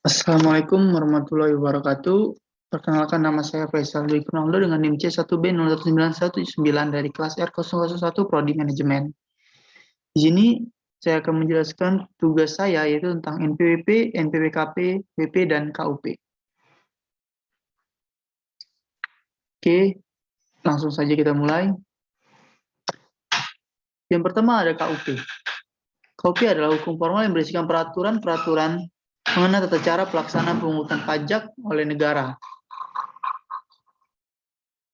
Assalamualaikum warahmatullahi wabarakatuh. Perkenalkan, nama saya Faisal Dwi Purnamilo dengan NIM C1B09119 dari kelas R001 Prodi Manajemen. Di sini saya akan menjelaskan tugas saya, yaitu tentang NPWP, NPWKP, WP, dan KUP. Oke, langsung saja kita mulai. Yang pertama ada KUP. KUP adalah hukum formal yang berisikan peraturan-peraturan mengenai tata cara pelaksanaan pemungutan pajak oleh negara.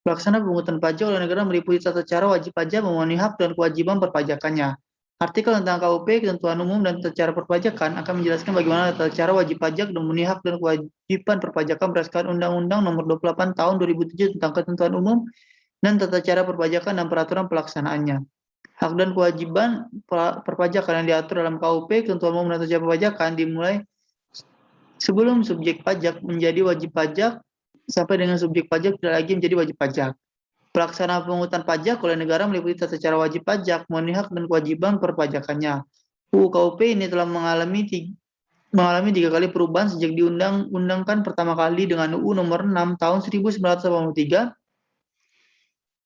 Pelaksanaan pemungutan pajak oleh negara meliputi tata cara wajib pajak, memenuhi hak dan kewajiban perpajakannya. Artikel tentang KUP, ketentuan umum, dan tata cara perpajakan akan menjelaskan bagaimana tata cara wajib pajak dan memenuhi hak dan kewajiban perpajakan berdasarkan Undang-Undang Nomor 28 Tahun 2007 tentang Ketentuan Umum dan tata cara perpajakan dan peraturan pelaksanaannya. Hak dan kewajiban perpajakan yang diatur dalam KUP, ketentuan umum, dan tata cara perpajakan dimulai sebelum subjek pajak menjadi wajib pajak sampai dengan subjek pajak tidak lagi menjadi wajib pajak. Pelaksanaan pemungutan pajak oleh negara meliputi tata cara wajib pajak, memenuhi hak dan kewajiban perpajakannya. UU KUP ini telah mengalami 3 kali perubahan sejak diundang-undangkan pertama kali dengan UU Nomor 6 Tahun 1983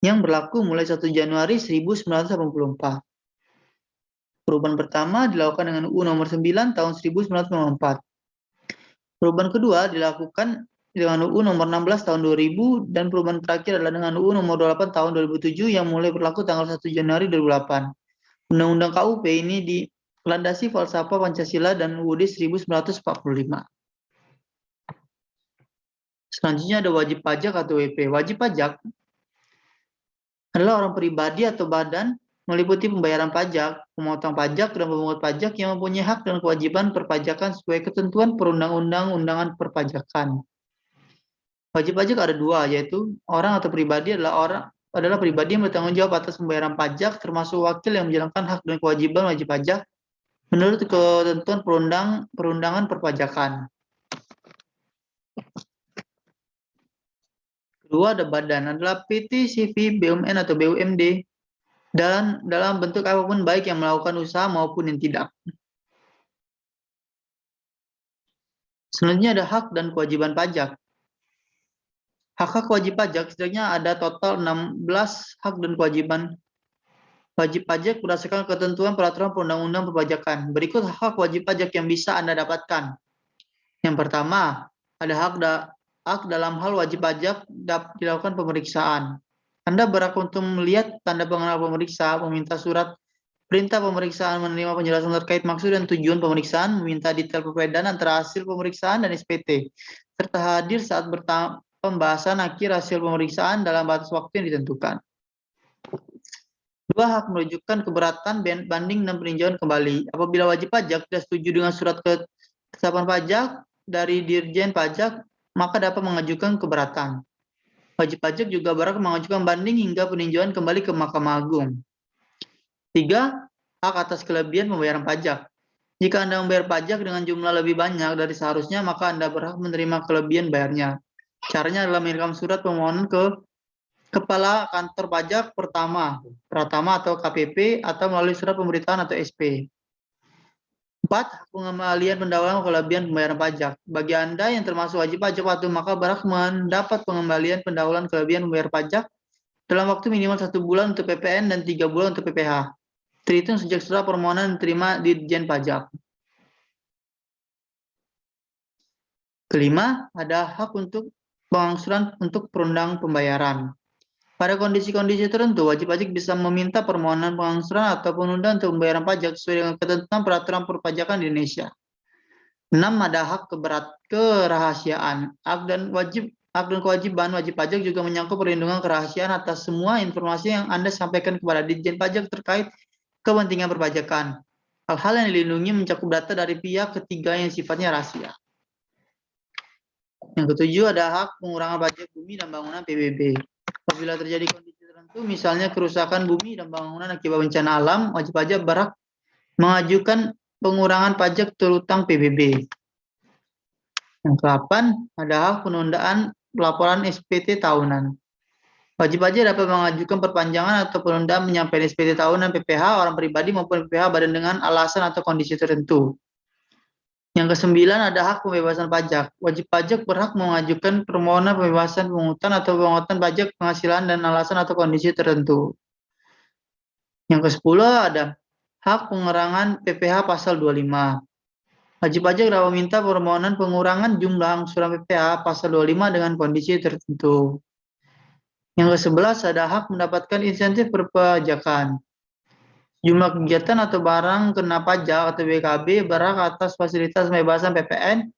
yang berlaku mulai 1 Januari 1984. Perubahan pertama dilakukan dengan UU Nomor 9 Tahun 1994. Perubahan kedua dilakukan dengan UU Nomor 16 Tahun 2000 dan perubahan terakhir adalah dengan UU Nomor 28 Tahun 2007 yang mulai berlaku tanggal 1 Januari 2008. Undang-Undang KUP ini dilandasi falsafah Pancasila dan UUD 1945. Selanjutnya ada wajib pajak atau WP. Wajib pajak adalah orang pribadi atau badan meliputi pembayaran pajak, pemotongan pajak, dan pemungut pajak yang mempunyai hak dan kewajiban perpajakan sesuai ketentuan perundang-undangan perpajakan. Wajib pajak ada 2, yaitu orang atau pribadi adalah pribadi yang bertanggung jawab atas pembayaran pajak, termasuk wakil yang menjalankan hak dan kewajiban wajib pajak menurut ketentuan perundangan perpajakan. Kedua ada badan, adalah PT, CV, BUMN atau BUMD dan dalam bentuk apapun baik yang melakukan usaha maupun yang tidak. Selanjutnya ada hak dan kewajiban pajak. Hak-hak wajib pajak setidaknya ada total 16 hak dan kewajiban wajib pajak berdasarkan ketentuan peraturan perundang-undang perpajakan. Berikut hak wajib pajak yang bisa Anda dapatkan. Yang pertama, ada hak dalam hal wajib pajak dilakukan pemeriksaan. Anda berhak untuk melihat tanda pengenal pemeriksa, meminta surat perintah pemeriksaan, menerima penjelasan terkait maksud dan tujuan pemeriksaan, meminta detail perbedaan antara hasil pemeriksaan dan SPT, serta hadir saat pembahasan akhir hasil pemeriksaan dalam batas waktu yang ditentukan. 2. Hak menunjukkan keberatan banding dan peninjauan kembali. Apabila wajib pajak tidak setuju dengan surat ketetapan pajak dari Dirjen Pajak, maka dapat mengajukan keberatan. Wajib pajak juga berhak mengajukan banding hingga peninjauan kembali ke Mahkamah Agung. 3. Hak atas kelebihan pembayaran pajak. Jika Anda membayar pajak dengan jumlah lebih banyak dari seharusnya, maka Anda berhak menerima kelebihan bayarnya. Caranya adalah mengirimkan surat permohonan ke Kepala Kantor Pajak Pratama atau KPP atau melalui surat pemberitahuan atau SP. 4. Pengembalian pendahuluan kelebihan pembayaran pajak. Bagi Anda yang termasuk wajib pajak patuh, maka berhak mendapat pengembalian pendahuluan kelebihan membayar pajak dalam waktu minimal 1 bulan untuk PPN dan 3 bulan untuk PPh. Terhitung sejak surat permohonan diterima di Ditjen Pajak. Kelima, ada hak untuk pengangsuran untuk perundang pembayaran. Pada kondisi-kondisi tertentu, wajib pajak bisa meminta permohonan pengangsuran atau penundaan untuk pembayaran pajak sesuai dengan ketentuan peraturan perpajakan di Indonesia. 6. Ada hak kerahasiaan. Hak dan kewajiban wajib pajak juga menyangkut perlindungan kerahasiaan atas semua informasi yang Anda sampaikan kepada Ditjen Pajak terkait kepentingan perpajakan. Hal-hal yang dilindungi mencakup data dari pihak ketiga yang sifatnya rahasia. Yang ketujuh, ada hak pengurangan pajak bumi dan bangunan PBB. Apabila terjadi kondisi tertentu, misalnya kerusakan bumi dan bangunan akibat bencana alam, wajib pajak berhak mengajukan pengurangan pajak terutang PBB. Yang ke-8, ada hak penundaan pelaporan SPT tahunan. Wajib pajak dapat mengajukan perpanjangan atau penundaan penyampaian SPT tahunan PPh orang pribadi maupun PPh badan dengan alasan atau kondisi tertentu. Yang kesembilan ada hak pembebasan pajak. Wajib pajak berhak mengajukan permohonan pembebasan pungutan atau pemotongan pajak penghasilan dan alasan atau kondisi tertentu. Yang ke-10 ada hak pengurangan PPh pasal 25. Wajib pajak dapat meminta permohonan pengurangan jumlah angsuran PPh pasal 25 dengan kondisi tertentu. Yang ke-11 ada hak mendapatkan insentif perpajakan. Jumlah kegiatan atau barang kena pajak atau BKB berhak atas fasilitas pembebasan PPN,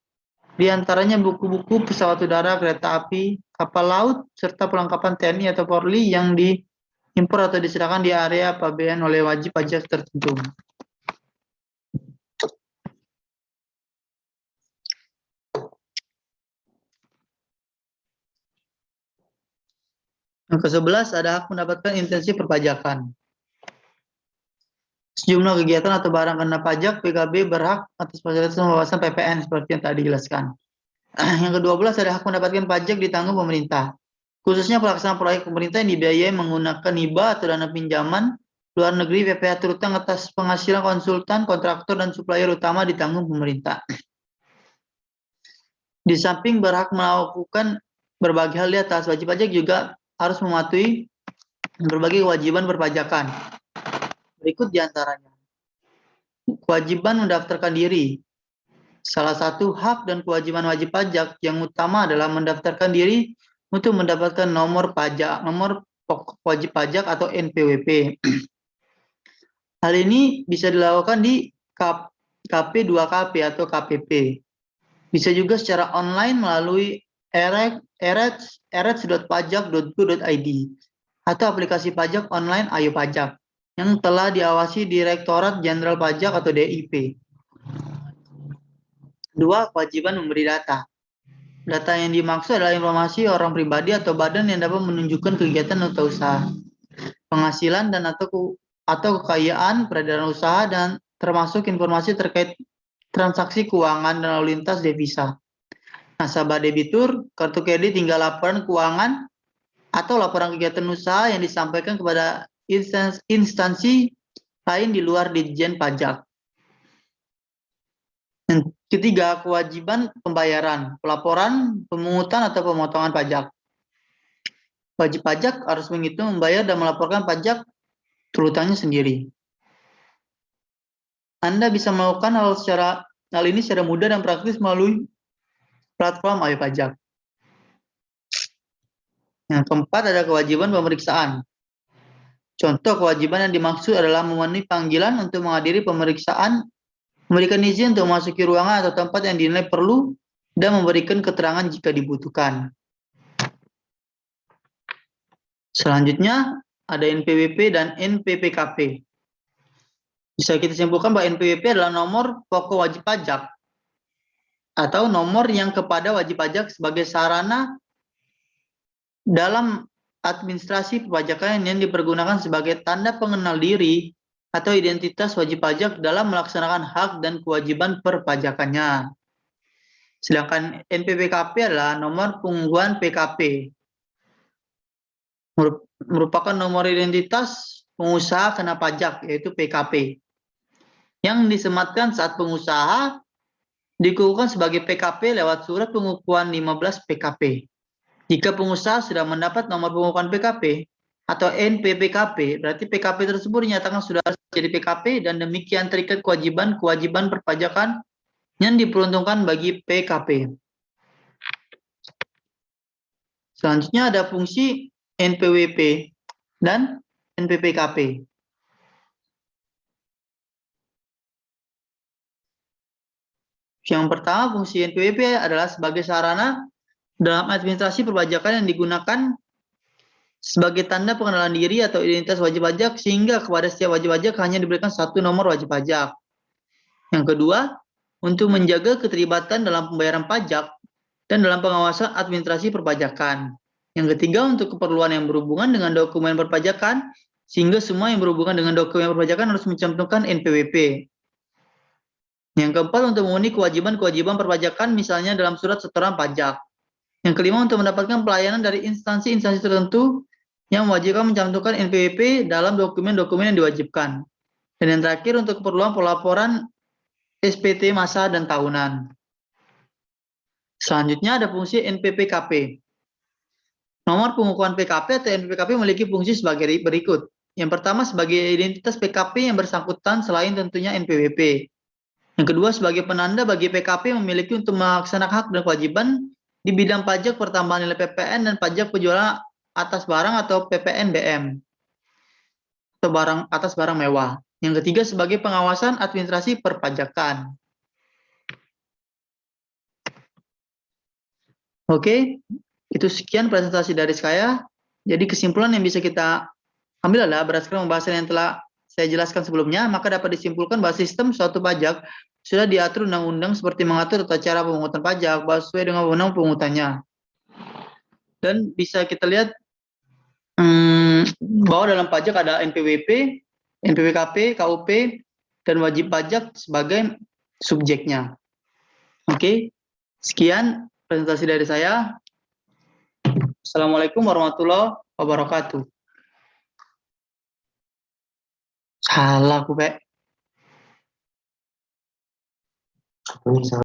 di antaranya buku-buku pesawat udara, kereta api, kapal laut, serta perlengkapan TNI atau Polri yang diimpor atau disediakan di area pabean oleh wajib pajak tertentu. Yang ke-11 ada hak mendapatkan intensif perpajakan. Sejumlah kegiatan atau barang kena pajak PKB berhak atas fasilitas pembebasan PPN seperti yang tadi dijelaskan. Yang ke-12 ada hak mendapatkan pajak ditanggung pemerintah. Khususnya pelaksanaan proyek pemerintah yang dibiayai menggunakan hibah atau dana pinjaman luar negeri, PPh terutang atas penghasilan konsultan, kontraktor, dan supplier utama ditanggung pemerintah. Di samping berhak melakukan berbagai hal di atas, wajib pajak juga harus mematuhi berbagai kewajiban perpajakan. Berikut diantaranya. Kewajiban mendaftarkan diri. Salah satu hak dan kewajiban wajib pajak yang utama adalah mendaftarkan diri untuk mendapatkan nomor pajak, nomor pokok wajib pajak atau NPWP. Hal ini bisa dilakukan di KP2KP atau KPP. Bisa juga secara online melalui erets.pajak.go.id atau aplikasi pajak online Ayo Pajak yang telah diawasi Direktorat Jenderal Pajak atau DIP. 2. Kewajiban memberi data. Data yang dimaksud adalah informasi orang pribadi atau badan yang dapat menunjukkan kegiatan atau usaha, penghasilan dan atau kekayaan, peredaran usaha, dan termasuk informasi terkait transaksi keuangan dan lalu lintas devisa. Nasabah debitur, kartu kredit hingga laporan keuangan atau laporan kegiatan usaha yang disampaikan kepada instansi lain di luar Ditjen Pajak. Yang ketiga, kewajiban pembayaran, pelaporan, pemungutan atau pemotongan pajak. Wajib pajak harus menghitung, membayar, dan melaporkan pajak terutangnya sendiri. Anda bisa melakukan hal ini secara mudah dan praktis melalui platform Ayo Pajak. Yang keempat ada kewajiban pemeriksaan. Contoh kewajiban yang dimaksud adalah memenuhi panggilan untuk menghadiri pemeriksaan, memberikan izin untuk memasuki ruangan atau tempat yang dinilai perlu, dan memberikan keterangan jika dibutuhkan. Selanjutnya ada NPWP dan NPPKP. Bisa kita simpulkan bahwa NPWP adalah nomor pokok wajib pajak atau nomor yang kepada wajib pajak sebagai sarana dalam administrasi perpajakan yang dipergunakan sebagai tanda pengenal diri atau identitas wajib pajak dalam melaksanakan hak dan kewajiban perpajakannya. Sedangkan NPPKP adalah nomor punggahan PKP, merupakan nomor identitas pengusaha kena pajak, yaitu PKP, yang disematkan saat pengusaha dikukuhkan sebagai PKP lewat surat pengukuhan 15 PKP. Jika pengusaha sudah mendapat nomor pengukuhan PKP atau NPPKP, berarti PKP tersebut dinyatakan sudah jadi PKP dan demikian terikat kewajiban perpajakan yang diperuntukkan bagi PKP. Selanjutnya ada fungsi NPWP dan NPPKP. Yang pertama, fungsi NPWP adalah sebagai sarana dalam administrasi perpajakan yang digunakan sebagai tanda pengenalan diri atau identitas wajib pajak, sehingga kepada setiap wajib pajak hanya diberikan satu nomor wajib pajak. Yang kedua, untuk menjaga keterlibatan dalam pembayaran pajak dan dalam pengawasan administrasi perpajakan. Yang ketiga, untuk keperluan yang berhubungan dengan dokumen perpajakan, sehingga semua yang berhubungan dengan dokumen perpajakan harus mencantumkan NPWP. Yang keempat, untuk memenuhi kewajiban perpajakan, misalnya dalam surat setoran pajak. Yang kelima, untuk mendapatkan pelayanan dari instansi-instansi tertentu yang mewajibkan mencantumkan NPWP dalam dokumen-dokumen yang diwajibkan. Dan yang terakhir, untuk keperluan pelaporan SPT masa dan tahunan. Selanjutnya ada fungsi NPPKP. Nomor pengukuhan PKP atau NPPKP memiliki fungsi sebagai berikut. Yang pertama sebagai identitas PKP yang bersangkutan selain tentunya NPWP. Yang kedua sebagai penanda bagi PKP memiliki untuk melaksanakan hak dan kewajiban di bidang pajak pertambahan nilai PPN dan pajak penjualan atas barang atau PPNBM atau barang atas barang mewah. Yang ketiga sebagai pengawasan administrasi perpajakan. Oke, itu sekian presentasi dari saya. Jadi kesimpulan yang bisa kita ambil adalah berdasarkan pembahasan yang telah saya jelaskan sebelumnya, maka dapat disimpulkan bahwa sistem suatu pajak sudah diatur undang-undang seperti mengatur tata cara pemungutan pajak sesuai dengan wewenang pemungutannya. Dan bisa kita lihat bahwa dalam pajak ada NPWP, NPWKP, KUP, dan wajib pajak sebagai subjeknya. Oke, sekian presentasi dari saya. Assalamualaikum warahmatullahi wabarakatuh. Salah aku, Pak.